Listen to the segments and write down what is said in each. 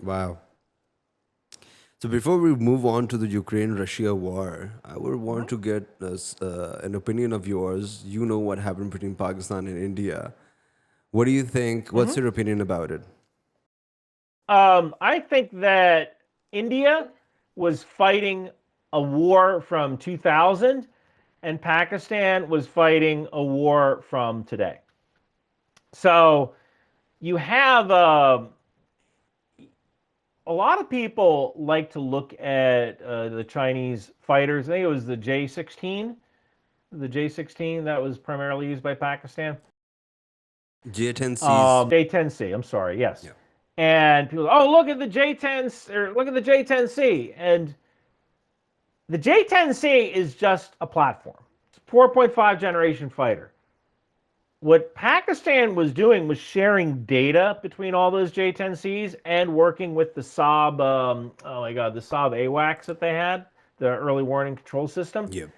Wow. So before we move on to the Ukraine-Russia war, I would want to get an opinion of yours. You know what happened between Pakistan and India. What do you think? What's Hmm. your opinion about it? I think that India was fighting a war from 2000, and Pakistan was fighting a war from today. So you have a lot of people like to look at the Chinese fighters. I think it was the J-16 that was primarily used by Pakistan. J10Cs. J-10C. I'm sorry. Yes. Yeah. And people, oh, look at the J-10, or look at the J-10C, and the J-10C is just a platform. It's a 4.5 generation fighter. What Pakistan was doing was sharing data between all those J-10Cs and working with the Saab, oh my God, the Saab AWACS that they had, the early warning control system. Yep.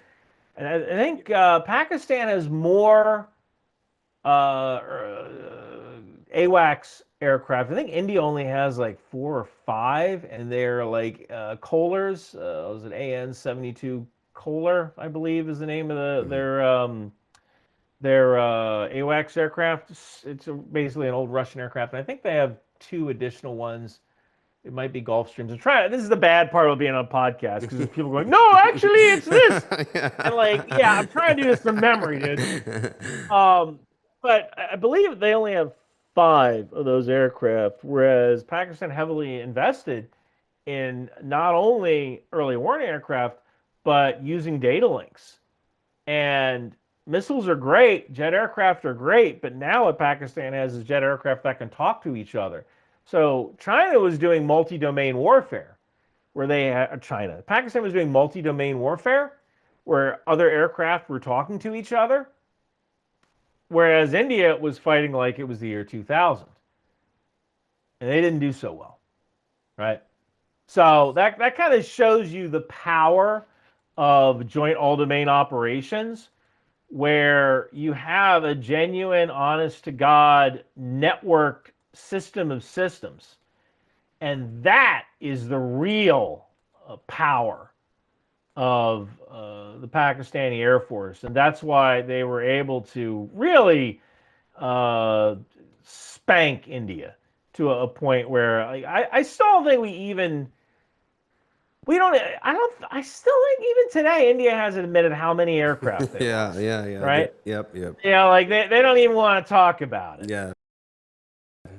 And I think Pakistan has more AWACS aircraft. I think India only has like 4 or 5, and they're like Kohlers. Was it AN-72 Kohler? I believe is the name of their AWACS aircraft. It's basically an old Russian aircraft, and I think they have 2 additional ones. It might be Gulfstreams. I'm trying. This is the bad part of being on a podcast because there's people going, "No, actually, it's this," and like, yeah, I'm trying to do this from memory, dude. Um, but I believe they only have 5 of those aircraft, whereas Pakistan heavily invested in not only early warning aircraft, but using data links. And missiles are great, jet aircraft are great, but now what Pakistan has is jet aircraft that can talk to each other. So China was doing multi-domain warfare, where they had Pakistan was doing multi-domain warfare, where other aircraft were talking to each other, whereas India was fighting like it was the year 2000, and they didn't do so well, right? So that kind of shows you the power of joint all domain operations, where you have a genuine, honest to God network system of systems. And that is the real power of the Pakistani Air Force. And that's why they were able to really uh, spank India to a point where I still don't think we don't, I still think even today, India hasn't admitted how many aircraft they Yeah, lost, yeah, yeah. right? Yep, yep. Yeah, like they don't even want to talk about it. Yeah,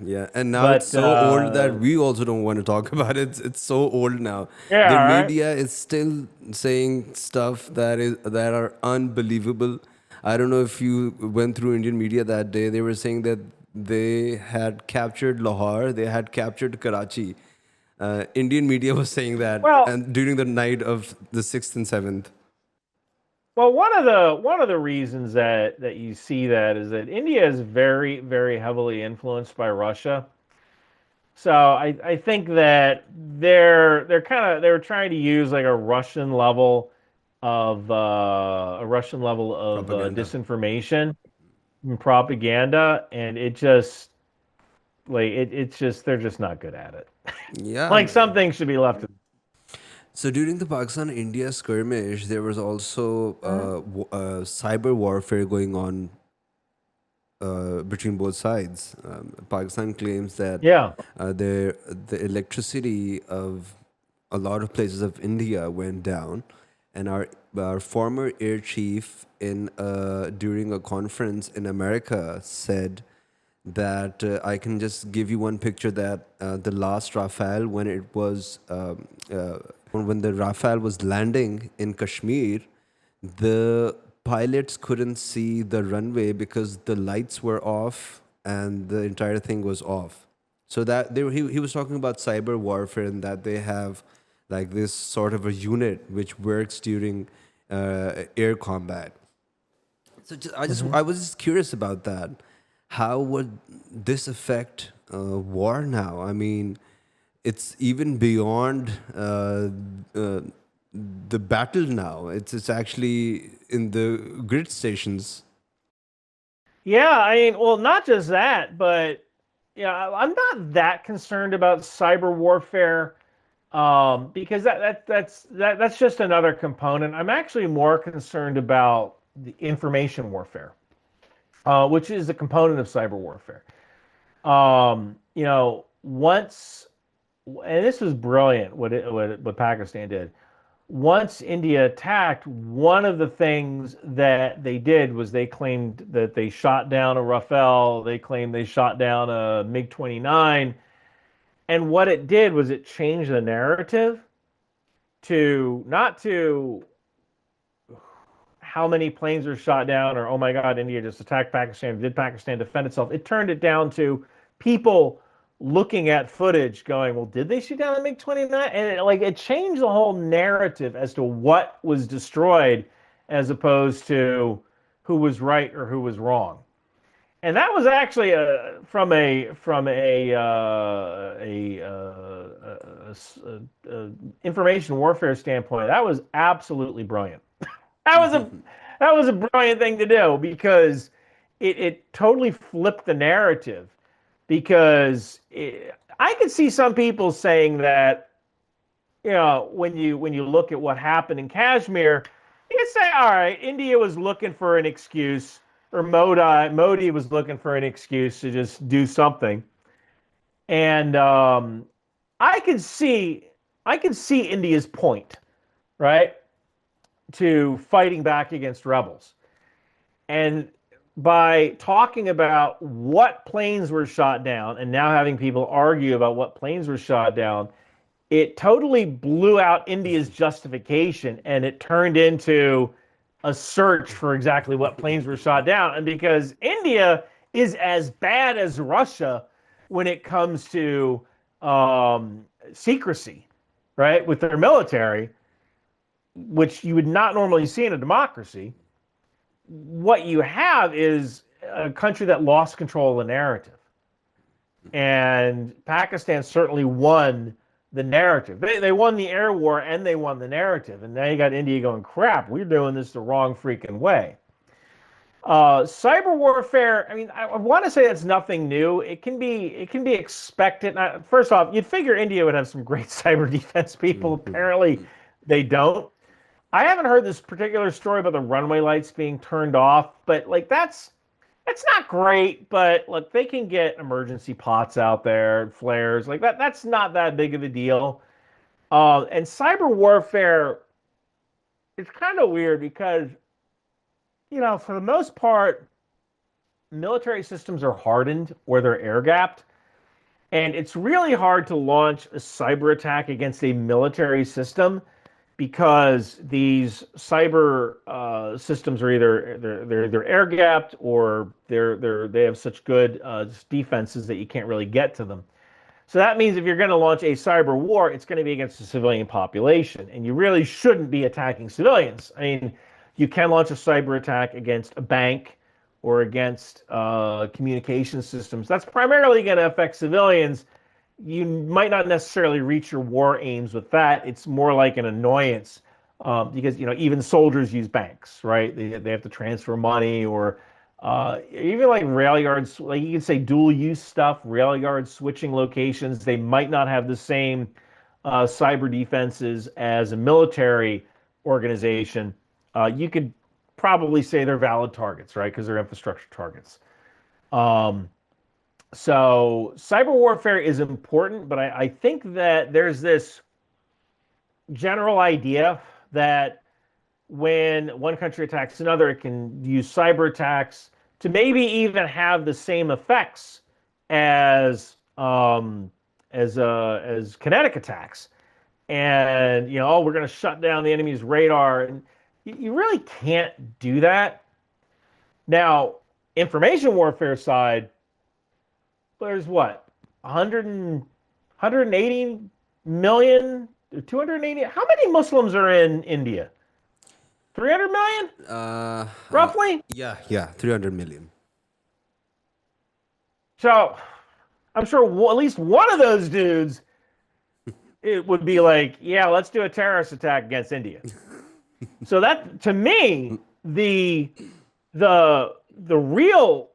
yeah. And now it's But so old that we also don't want to talk about it. It's so old now. yeah, The all right. media is still saying stuff that are unbelievable. I don't know if you went through Indian media that day. They were saying that they had captured Lahore, they had captured Karachi. Indian media was saying that, Well, and during the night of the 6th and 7th. well, one of the reasons that you see that is that India is very very heavily influenced by Russia. So I think that they're trying to use like a Russian level of Propaganda. disinformation and propaganda, and it's just they're just not good at it. Yeah. Like some things should be left. So during the Pakistan-India skirmish, there was also cyber warfare going on between both sides. Pakistan claims that Yeah. the electricity of a lot of places of India went down, and our former air chief in during a conference in America said that I can just give you one picture that the last Rafale, when it was when the Rafale was landing in Kashmir, the pilots couldn't see the runway because the lights were off and the entire thing was off. So that he was talking about cyber warfare, and that they have like this sort of a unit which works during air combat. So Hmm. I was just curious about that. How would this affect war now? I mean, it's even beyond the battle now. It's actually in the grid stations. Yeah, I mean, well, not just that, but I'm not that concerned about cyber warfare because that's just another component. I'm actually more concerned about the information warfare, which is a component of cyber warfare. Once, and this was brilliant what Pakistan did. Once India attacked, one of the things that they did was they claimed that they shot down a Rafale. They claimed they shot down a MiG-29. And what it did was it changed the narrative to not to how many planes were shot down or, oh my God, India just attacked Pakistan. Did Pakistan defend itself? It turned it down to people looking at footage going, well, did they shoot down the MiG-29? And it changed the whole narrative as to what was destroyed as opposed to who was right or who was wrong. And that was actually from information warfare standpoint. That was absolutely brilliant. That was a brilliant thing to do because it totally flipped the narrative. Because I could see some people saying that, when you look at what happened in Kashmir, you could say, all right, India was looking for an excuse, or Modi was looking for an excuse to just do something, and I could see India's point, right, to fighting back against rebels, and by talking about what planes were shot down and now having people argue about what planes were shot down, it totally blew out India's justification and it turned into a search for exactly what planes were shot down. And because India is as bad as Russia when it comes to secrecy, right, with their military, which you would not normally see in a democracy, what you have is a country that lost control of the narrative. And Pakistan certainly won the narrative. They won the air war and they won the narrative. And now you got India going, crap, we're doing this the wrong freaking way. Cyber warfare, I mean, I want to say it's nothing new. It can be expected. Now, first off, you'd figure India would have some great cyber defense people. Apparently they don't. I haven't heard this particular story about the runway lights being turned off, but that's not great. But look, they can get emergency pots out there, flares like that. That's not that big of a deal. And cyber warfare, it's kind of weird because, for the most part, military systems are hardened or they're air gapped, and it's really hard to launch a cyber attack against a military system. Because these cyber systems are either they're air gapped or they have such good defenses that you can't really get to them. So that means if you're going to launch a cyber war, it's going to be against the civilian population, and you really shouldn't be attacking civilians. I mean, you can launch a cyber attack against a bank or against communication systems. That's primarily going to affect civilians. You might not necessarily reach your war aims with that. It's more like an annoyance because even soldiers use banks, right? They have to transfer money, or even like rail yards. Like you can say dual use stuff, rail yard switching locations. They might not have the same cyber defenses as a military organization. You could probably say they're valid targets, right? Because they're infrastructure targets. So cyber warfare is important, but I think that there's this general idea that when one country attacks another, it can use cyber attacks to maybe even have the same effects as kinetic attacks. And we're going to shut down the enemy's radar, and you really can't do that. Now, information warfare side. There's what, 180 million, 280? How many Muslims are in India? 300 million? Roughly? Yeah, 300 million. So I'm sure at least one of those dudes, it would be like, yeah, let's do a terrorist attack against India. So that, to me, the real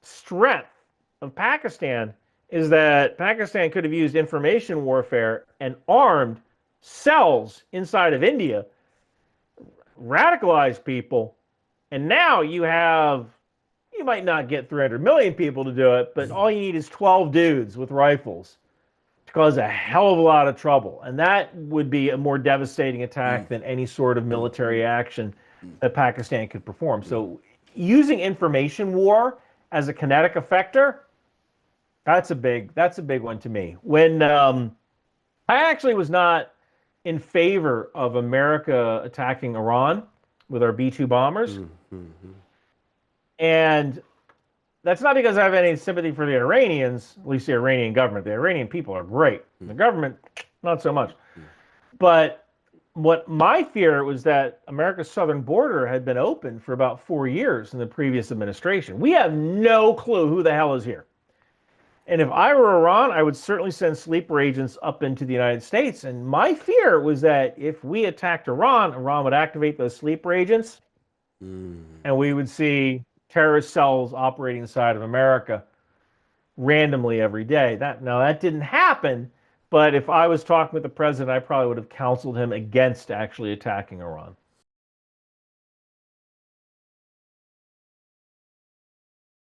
strength of Pakistan is that Pakistan could have used information warfare and armed cells inside of India, radicalized people, and now you might not get 300 million people to do it, but all you need is 12 dudes with rifles to cause a hell of a lot of trouble. And that would be a more devastating attack than any sort of military action that Pakistan could perform. So using information war as a kinetic effector, that's a big one to me. When I actually was not in favor of America attacking Iran with our B-2 bombers. And that's not because I have any sympathy for the Iranians, at least the Iranian government. The Iranian people are great. The government, not so much. But what my fear was that America's southern border had been open for about 4 years in the previous administration. We have no clue who the hell is here. And if I were Iran, I would certainly send sleeper agents up into the United States. And my fear was that if we attacked Iran, Iran would activate those sleeper agents, and we would see terrorist cells operating inside of America randomly every day. That didn't happen, but if I was talking with the president, I probably would have counseled him against actually attacking Iran.